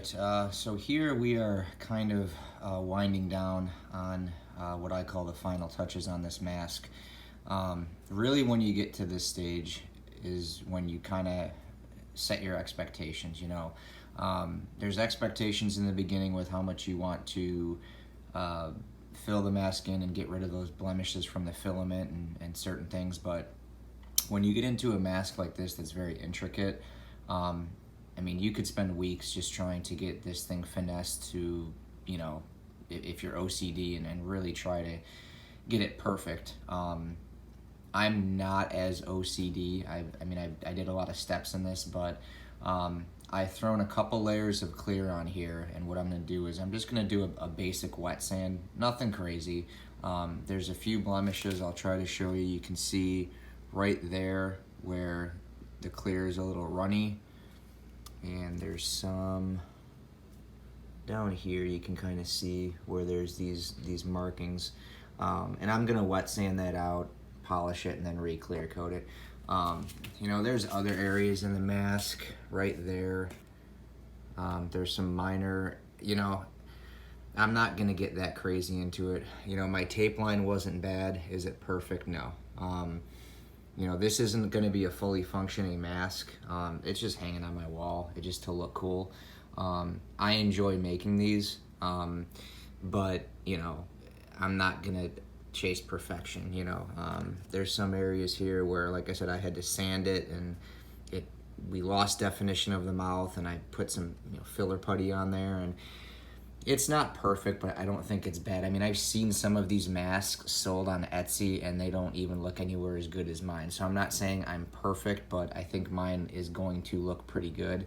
So here we are kind of winding down on what I call the final touches on this mask. Really when you get to this stage is when you kind of set your expectations, There's expectations in the beginning with how much you want to fill the mask in and get rid of those blemishes from the filament and certain things, but when you get into a mask like this that's very intricate, you could spend weeks just trying to get this thing finessed to, if you're OCD and really try to get it perfect. I'm not as OCD. I did a lot of steps in this, but I've thrown a couple layers of clear on here, and what I'm going to do is I'm just going to do a basic wet sand, nothing crazy. There's a few blemishes I'll try to show you. You can see right there where the clear is a little runny, and there's some down here you can kind of see where there's these markings, and I'm gonna wet sand that out, polish it, and then re-clear coat it. There's other areas in the mask right there. There's some minor, I'm not gonna get that crazy into it. My tape line wasn't bad. Is it perfect? No. This isn't going to be a fully functioning mask. It's just hanging on my wall. It's just to look cool. I enjoy making these, but, I'm not going to chase perfection, There's some areas here where, like I said, I had to sand it, and we lost definition of the mouth, and I put some filler putty on there, and it's not perfect, but I don't think it's bad. I've seen some of these masks sold on Etsy, and they don't even look anywhere as good as mine. So I'm not saying I'm perfect, but I think mine is going to look pretty good.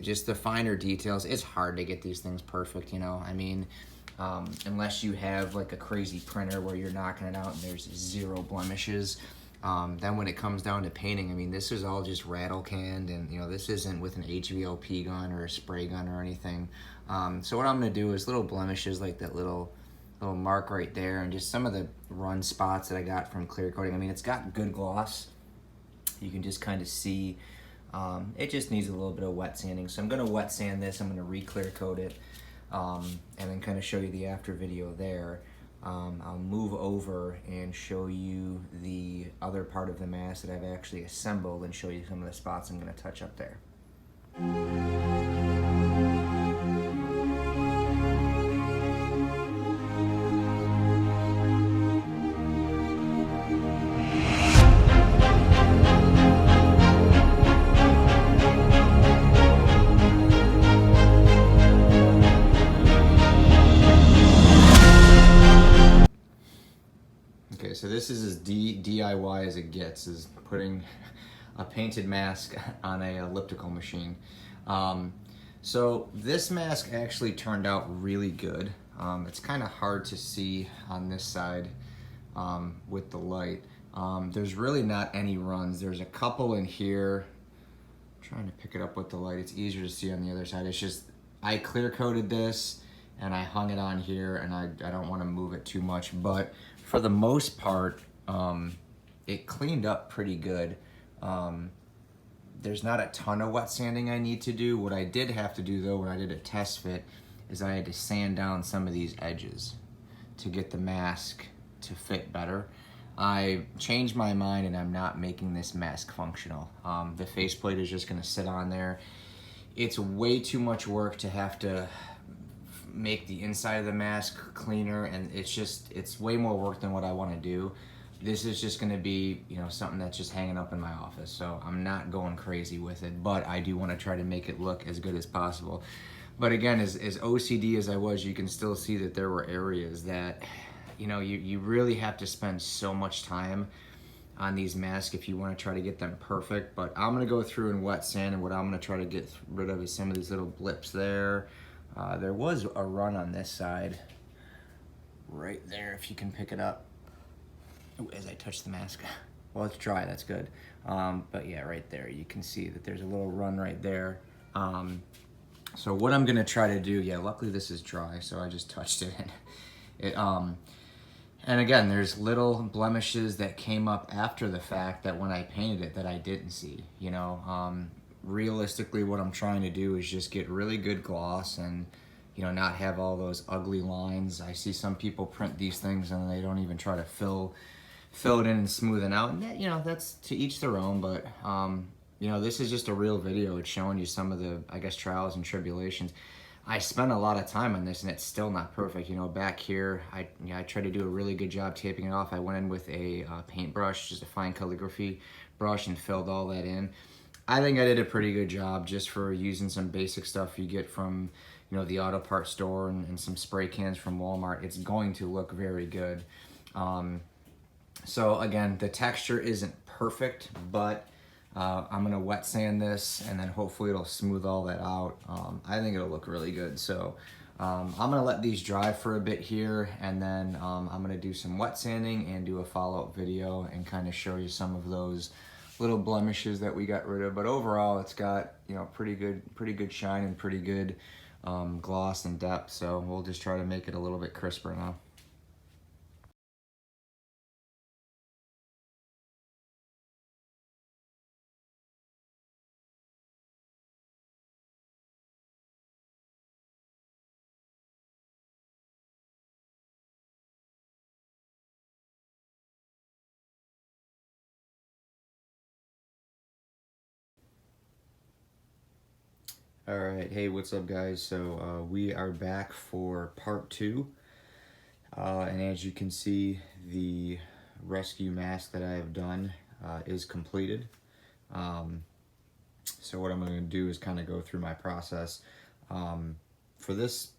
Just the finer details. It's hard to get these things perfect, unless you have like a crazy printer where you're knocking it out and there's zero blemishes. Then when it comes down to painting, this is all just rattle canned, and this isn't with an HVLP gun or a spray gun or anything. So what I'm gonna do is little blemishes like that little mark right there, and just some of the run spots that I got from clear coating. It's got good gloss. You can just kind of see it just needs a little bit of wet sanding. So I'm gonna wet sand this. I'm gonna re-clear coat it, and then kind of show you the after video there. I'll move over and show you the other part of the mask that I've actually assembled and show you some of the spots I'm going to touch up there. So this is as DIY as it gets, is putting a painted mask on a elliptical machine. So this mask actually turned out really good. It's kind of hard to see on this side with the light. There's really not any runs. There's a couple in here. I'm trying to pick it up with the light. It's easier to see on the other side. It's just I clear coated this and I hung it on here, and I don't want to move it too much, but for the most part, it cleaned up pretty good. There's not a ton of wet sanding I need to do. What I did have to do though, when I did a test fit, is I had to sand down some of these edges to get the mask to fit better. I changed my mind, and I'm not making this mask functional. The faceplate is just gonna sit on there. It's way too much work to have to make the inside of the mask cleaner, and it's way more work than what I want to do. This is just going to be something that's just hanging up in my office, so I'm not going crazy with it, but I do want to try to make it look as good as possible. But again, as OCD as I was, you can still see that there were areas that you really have to spend so much time on these masks if you want to try to get them perfect. But I'm going to go through and wet sand, and what I'm going to try to get rid of is some of these little blips there. There was a run on this side, right there, if you can pick it up. Ooh, as I touch the mask. Well, it's dry, that's good. But yeah, right there, you can see that there's a little run right there. So what I'm gonna try to do, luckily this is dry, so I just touched it. And again, there's little blemishes that came up after the fact that when I painted it that I didn't see, realistically what I'm trying to do is just get really good gloss and, you know, not have all those ugly lines. I see some people print these things and they don't even try to fill it in and smooth it out. And that, you know, that's to each their own, but you know, this is just a real video. It's showing you some of the, I guess, trials and tribulations. I spent a lot of time on this and it's still not perfect. You know, back here, I tried to do a really good job taping it off. I went in with a paintbrush, just a fine calligraphy brush, and filled all that in. I think I did a pretty good job just for using some basic stuff you get from, you know, the auto parts store and some spray cans from Walmart. It's going to look very good. So again, the texture isn't perfect, but I'm gonna wet sand this and then hopefully it'll smooth all that out. I think it'll look really good. So I'm gonna let these dry for a bit here, and then I'm gonna do some wet sanding and do a follow-up video and kind of show you some of those little blemishes that we got rid of. But overall, it's got, you know, pretty good shine and pretty good gloss and depth. So we'll just try to make it a little bit crisper now. All right, hey, what's up, guys? So we are back for part 2, and as you can see, the rescue mask that I have done is completed. So what I'm going to do is kind of go through my process. For this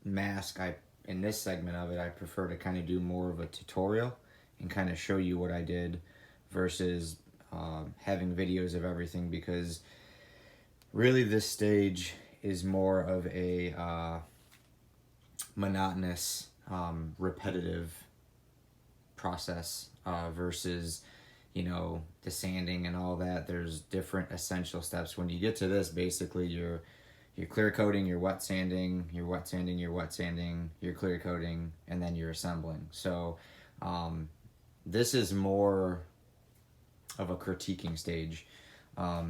mask, in this segment of it, I prefer to kind of do more of a tutorial and kind of show you what I did versus having videos of everything, because really this stage is more of a monotonous, repetitive process versus, you know, the sanding and all that. There's different essential steps. When you get to this, basically you're clear coating, you're wet sanding, you're wet sanding, you're wet sanding, you're clear coating, and then you're assembling. So this is more of a critiquing stage.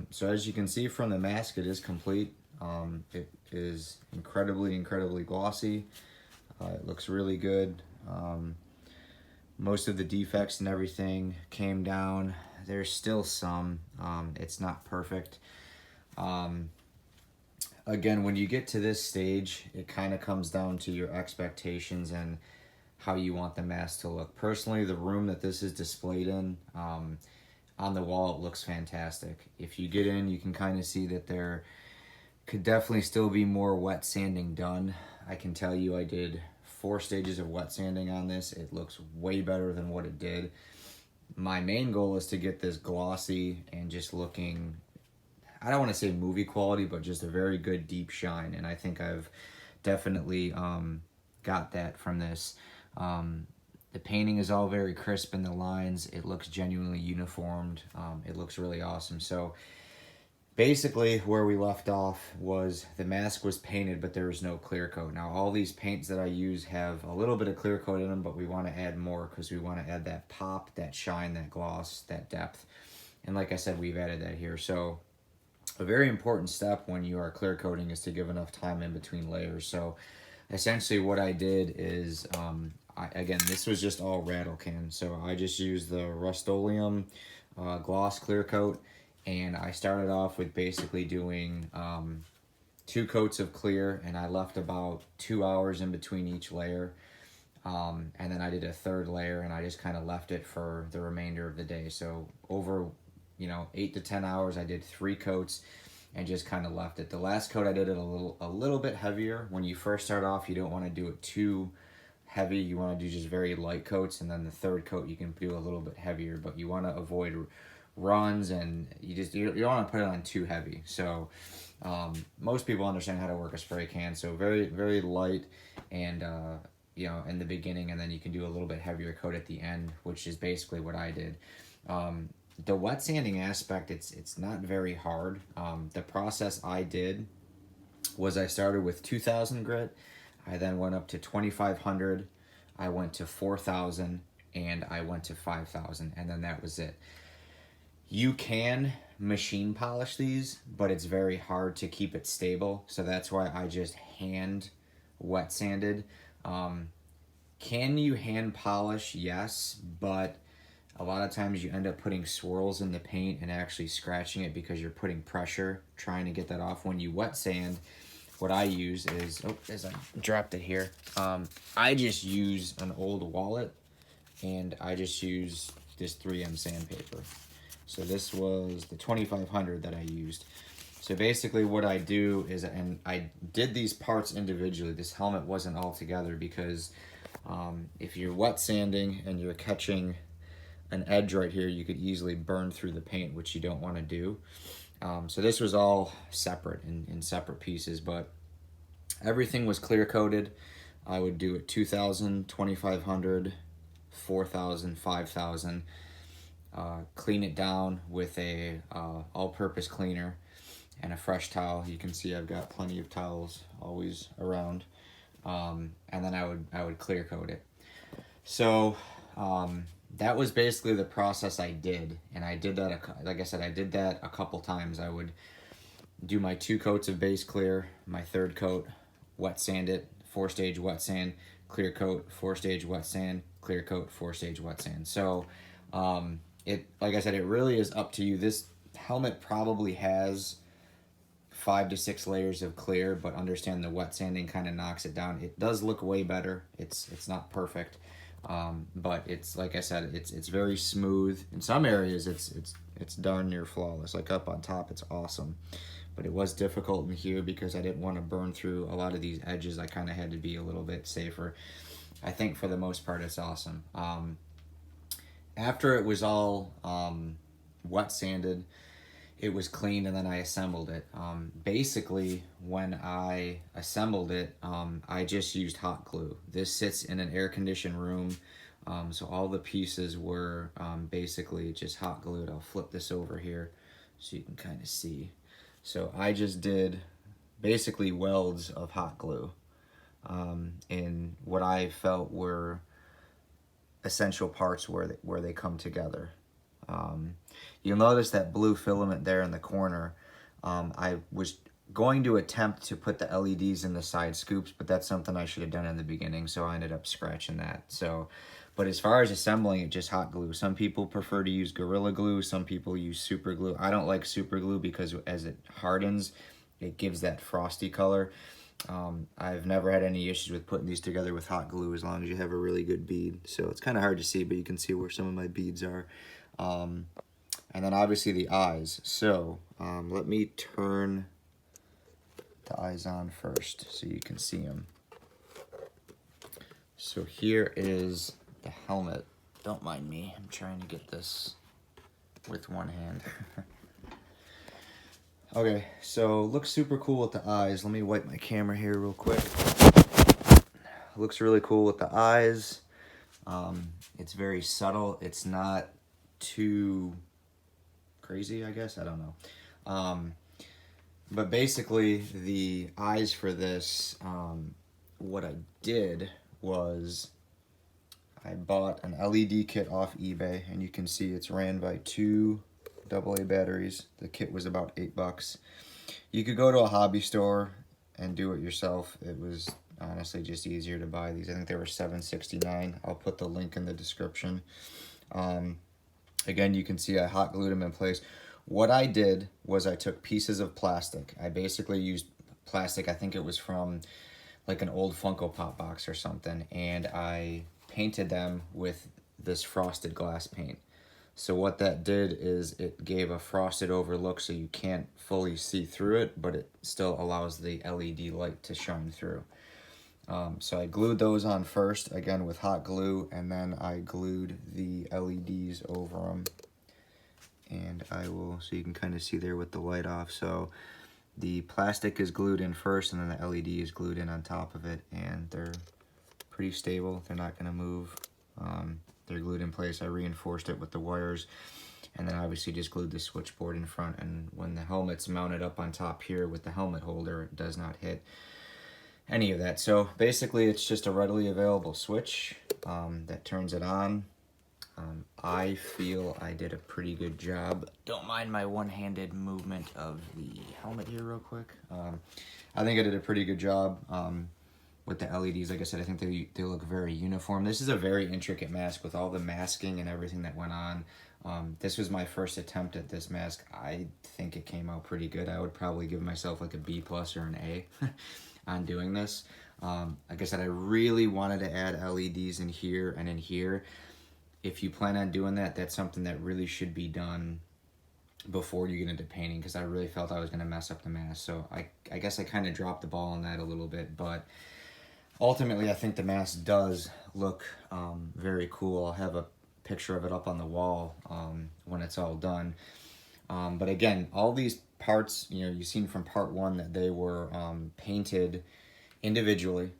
So as you can see from the mask, it is complete. It is incredibly glossy. It looks really good. Most of the defects and everything came down. There's still some. It's not perfect. Again, when you get to this stage, it kind of comes down to your expectations and how you want the mask to look. Personally, the room that this is displayed in, on the wall, it looks fantastic. If you get in, you can kind of see that there could definitely still be more wet sanding done. I can tell you I did 4 stages of wet sanding on this. It looks way better than what it did. My main goal is to get this glossy and just looking, I don't want to say movie quality, but just a very good deep shine. And I think I've definitely got that from this. The painting is all very crisp in the lines. It looks genuinely uniformed. It looks really awesome. So basically where we left off was the mask was painted, but there was no clear coat. Now all these paints that I use have a little bit of clear coat in them, but we want to add more because we want to add that pop, that shine, that gloss, that depth. And like I said, we've added that here. So a very important step when you are clear coating is to give enough time in between layers. So essentially what I did is, again, this was just all rattle can. So I just used the Rust-Oleum gloss clear coat, and I started off with basically doing 2 coats of clear, and I left about 2 hours in between each layer. And then I did a 3rd layer, and I just kind of left it for the remainder of the day. So over, you know, 8 to 10 hours, I did 3 coats and just kind of left it. The last coat I did it a little bit heavier. When you first start off, you don't want to do it too heavy. You want to do just very light coats, and then the 3rd coat you can do a little bit heavier, but you want to avoid runs, and you don't want to put it on too heavy. So most people understand how to work a spray can, so very light, and you know, in the beginning, and then you can do a little bit heavier coat at the end, which is basically what I did. The wet sanding aspect, it's not very hard. The process I did was I started with 2,000 grit, I then went up to 2,500, I went to 4,000, and I went to 5,000, and then that was it. You can machine polish these, but it's very hard to keep it stable. So that's why I just hand wet sanded. Can you hand polish? Yes, but a lot of times you end up putting swirls in the paint and actually scratching it because you're putting pressure trying to get that off. When you wet sand, what I use is, oh, as I dropped it here, I just use an old wallet and I just use this 3M sandpaper. So this was the 2500 that I used. So basically what I do is, and I did these parts individually, this helmet wasn't all together because if you're wet sanding and you're catching an edge right here, you could easily burn through the paint, which you don't want to do. So this was all separate in separate pieces, but everything was clear coated. I would do it 2000, 2500, 4000, 5000. Clean it down with a all-purpose cleaner and a fresh towel. You can see I've got plenty of towels always around. And then I would clear coat it. So that was basically the process I did, and I did that, like I said, I did that a couple times. I would do my 2 coats of base clear, my 3rd coat, wet sand it, 4-stage wet sand, clear coat, 4-stage wet sand, clear coat, 4-stage wet sand. So like I said, it really is up to you. This helmet probably has 5 to 6 layers of clear, but understand the wet sanding kind of knocks it down. It does look way better. It's not perfect, but it's, like I said, it's very smooth. In some areas, it's darn near flawless. Like up on top, it's awesome. But it was difficult in here because I didn't want to burn through a lot of these edges. I kind of had to be a little bit safer. I think for the most part, it's awesome. After it was all wet sanded, it was cleaned, and then I assembled it. Basically, when I assembled it, I just used hot glue. This sits in an air-conditioned room, so all the pieces were basically just hot glued. I'll flip this over here so you can kind of see. So I just did basically welds of hot glue in what I felt were essential parts where they come together. You'll notice that blue filament there in the corner. I was going to attempt to put the LEDs in the side scoops, but that's something I should have done in the beginning, so I ended up scratching that. But as far as assembling it, just hot glue. Some people prefer to use Gorilla Glue, some people use super glue. I don't like super glue because as it hardens, it gives that frosty color. I've never had any issues with putting these together with hot glue as long as you have a really good bead. So it's kind of hard to see, but you can see where some of my beads are. And then obviously the eyes. So let me turn the eyes on first so you can see them. So here is the helmet. Don't mind me, I'm trying to get this with one hand. Okay, so looks super cool with the eyes. Let me wipe my camera here real quick. Looks really cool with the eyes. It's very subtle. It's not too crazy, I guess. I don't know. But basically, the eyes for this, what I did was I bought an LED kit off eBay, and you can see it's ran by 2 AA batteries. The kit was about $8. You could go to a hobby store and do it yourself. It was honestly just easier to buy these. I think they were $7.69. I'll put the link in the description. Again, you can see I hot glued them in place. What I did was I took pieces of plastic. I basically used plastic, I think it was from like an old Funko Pop box or something, and I painted them with this frosted glass paint. So what that did is it gave a frosted over look so you can't fully see through it, but it still allows the LED light to shine through. So I glued those on first, again with hot glue, and then I glued the LEDs over them. And I will, so you can kind of see there with the light off. So the plastic is glued in first, and then the LED is glued in on top of it, and they're pretty stable. They're not going to move. They're glued in place. I reinforced it with the wires, and then obviously just glued the switchboard in front. And when the helmet's mounted up on top here with the helmet holder, it does not hit any of that. So basically it's just a readily available switch that turns it on. I feel I did a pretty good job. Don't mind my one-handed movement of the helmet here real quick. I think I did a pretty good job with the LEDs. Like I said, I think they look very uniform. This is a very intricate mask with all the masking and everything that went on. This was my first attempt at this mask. I think it came out pretty good. I would probably give myself like a B+ or an A on doing this. Like I said, I really wanted to add LEDs in here and in here. If you plan on doing that, that's something that really should be done before you get into painting, because I really felt I was going to mess up the mask. So I guess I kind of dropped the ball on that a little bit, but ultimately I think the mask does look very cool. I'll have a picture of it up on the wall when it's all done. But again, all these parts, you've seen from part 1 that they were painted individually,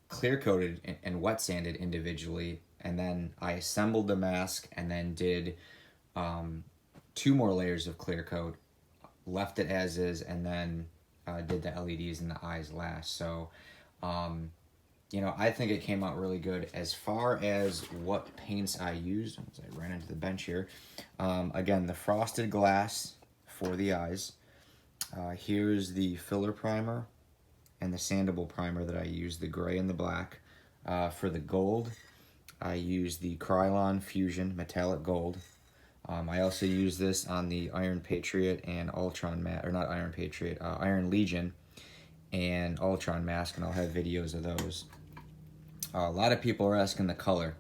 clear coated and wet sanded individually, and then I assembled the mask and then did 2 more layers of clear coat, left it as is, and then did the LEDs in the eyes last. So I think it came out really good. As far as what paints I used, as I ran into the bench here, again, the frosted glass for the eyes. Here's the filler primer and the sandable primer that I used, the gray and the black. For the gold, I used the Krylon Fusion Metallic Gold. I also used this on the Iron Patriot and Ultron mask, or not Iron Patriot, Iron Legion and Ultron mask, and I'll have videos of those. A lot of people are asking the color.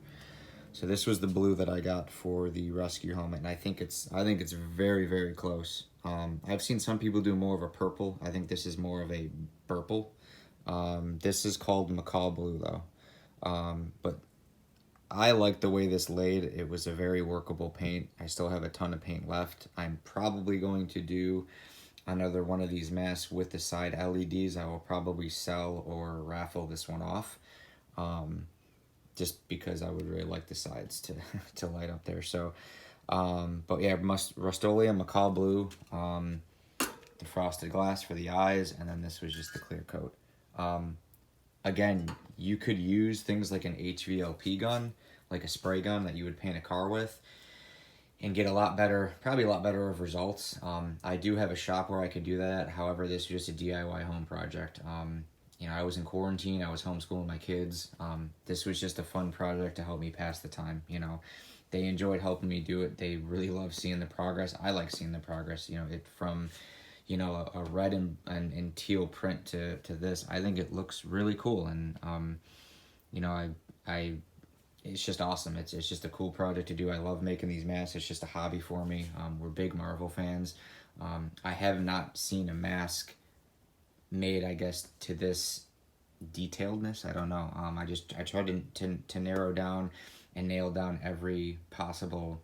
So this was the blue that I got for the rescue helmet, and I think it's very, very close. I've seen some people do more of a purple. I think this is more of a purple. This is called Macaw Blue though. But I like the way this laid. It was a very workable paint. I still have a ton of paint left. I'm probably going to do another one of these masks with the side LEDs. I will probably sell or raffle this one off. Just because I would really like the sides to light up there. So, but yeah, Rust-Oleum Macaw Blue, the frosted glass for the eyes, and then this was just the clear coat. Again, you could use things like an HVLP gun, like a spray gun that you would paint a car with, and get probably a lot better of results. I do have a shop where I could do that. However, this was just a DIY home project. I was in quarantine. I was homeschooling my kids. This was just a fun project to help me pass the time. They enjoyed helping me do it. They really love seeing the progress. I like seeing the progress. It from a red and teal print to this. I think it looks really cool, and it's just awesome. It's just a cool project to do. I love making these masks. It's just a hobby for me. We're big Marvel fans. I have not seen a mask made, I guess, to this detailedness. I don't know. I tried to narrow down and nail down every possible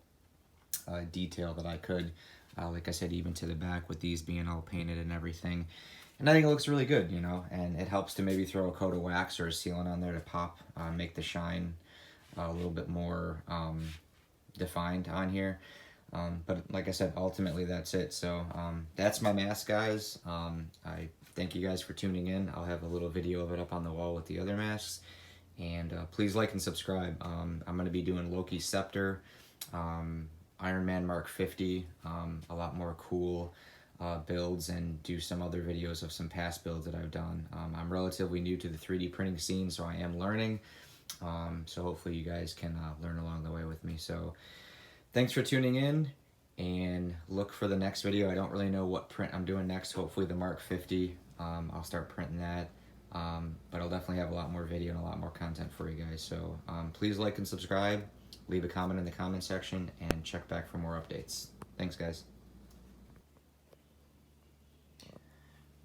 detail that I could. Like I said, even to the back with these being all painted and everything. And I think it looks really good, and it helps to maybe throw a coat of wax or a sealant on there to pop, make the shine a little bit more defined on here. But like I said, ultimately that's it. So that's my mask, guys. I thank you guys for tuning in. I'll have a little video of it up on the wall with the other masks. And please like and subscribe. I'm going to be doing Loki's Scepter, Iron Man Mark 50, a lot more cool builds, and do some other videos of some past builds that I've done. I'm relatively new to the 3D printing scene, so I am learning. So hopefully you guys can learn along the way with me. So thanks for tuning in, and look for the next video. I don't really know what print I'm doing next. Hopefully the Mark 50. I'll start printing that. But I'll definitely have a lot more video and a lot more content for you guys. So please like and subscribe, leave a comment in the comment section, and check back for more updates. Thanks, guys.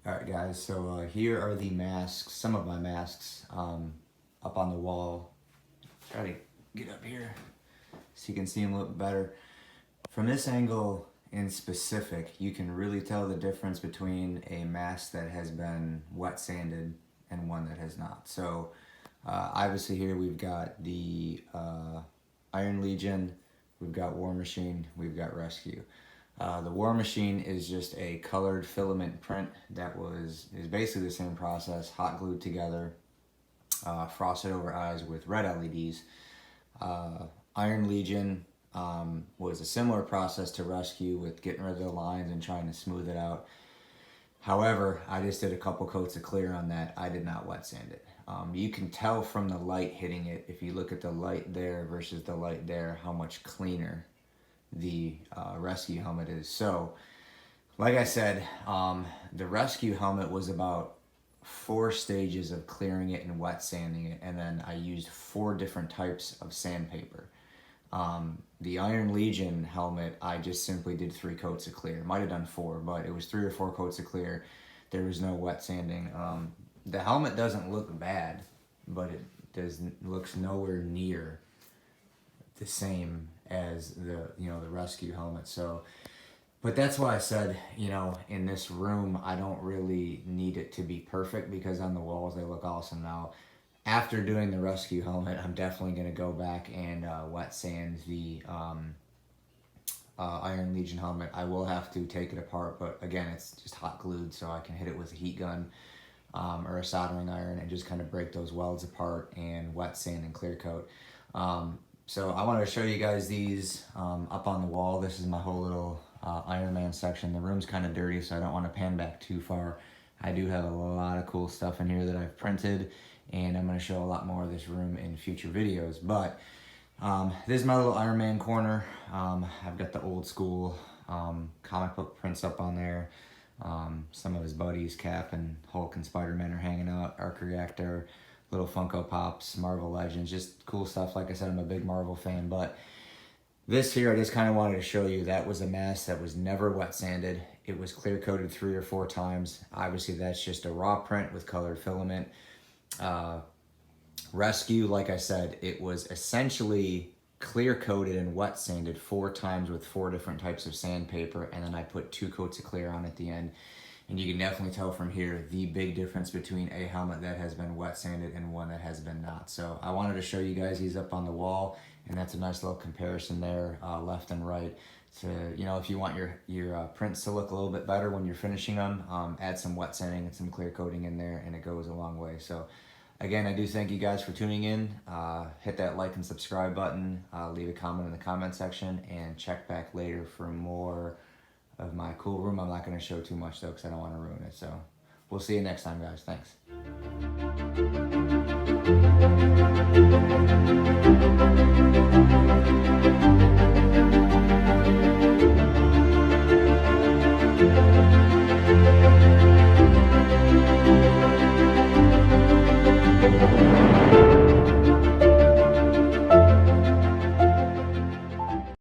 Alright guys, so here are the masks, some of my masks, up on the wall. Try to get up here so you can see them a little better. From this angle in specific, you can really tell the difference between a mask that has been wet sanded and one that has not. So obviously here we've got the Iron Legion, we've got War Machine, we've got Rescue. The War Machine is just a colored filament print that is basically the same process, hot glued together, frosted over eyes with red LEDs. Iron Legion was a similar process to Rescue with getting rid of the lines and trying to smooth it out. However, I just did a couple coats of clear on that. I did not wet sand it. You can tell from the light hitting it, if you look at the light there versus the light there, how much cleaner the Rescue helmet is. So, like I said, the Rescue helmet was about 4 stages of clearing it and wet sanding it, and then I used 4 different types of sandpaper. The Iron Legion helmet, I just simply did 3 coats of clear. Might have done 4, but it was 3 or 4 coats of clear. There was no wet sanding. The helmet doesn't look bad, but it looks nowhere near the same as the Rescue helmet. So, but that's why I said, in this room, I don't really need it to be perfect, because on the walls they look awesome now. After doing the Rescue helmet, I'm definitely going to go back and wet sand the Iron Legion helmet. I will have to take it apart, but again, it's just hot glued, so I can hit it with a heat gun or a soldering iron and just kind of break those welds apart and wet sand and clear coat. So I wanted to show you guys these up on the wall. This is my whole little Iron Man section. The room's kind of dirty, so I don't want to pan back too far. I do have a lot of cool stuff in here that I've printed, and I'm going to show a lot more of this room in future videos. But this is my little Iron Man corner. I've got the old school comic book prints up on there. Some of his buddies, Cap and Hulk and Spider-Man, are hanging out. Arc Reactor, little Funko Pops, Marvel Legends, just cool stuff. Like I said, I'm a big Marvel fan, but this here, I just kind of wanted to show you, that was a mask that was never wet sanded. It was clear coated 3 or 4 times. Obviously, that's just a raw print with colored filament. Rescue, like I said, it was essentially clear coated and wet sanded 4 times with 4 different types of sandpaper, and then I put 2 coats of clear on at the end. And you can definitely tell from here the big difference between a helmet that has been wet sanded and one that has been not. So I wanted to show you guys these up on the wall, and that's a nice little comparison there, left and right. So, if you want your prints to look a little bit better when you're finishing them, add some wet sanding and some clear coating in there, and it goes a long way. So again, I do thank you guys for tuning in. Hit that like and subscribe button, leave a comment in the comment section, and check back later for more of my cool room. I'm not going to show too much though, because I don't want to ruin it. So we'll see you next time, guys. Thanks.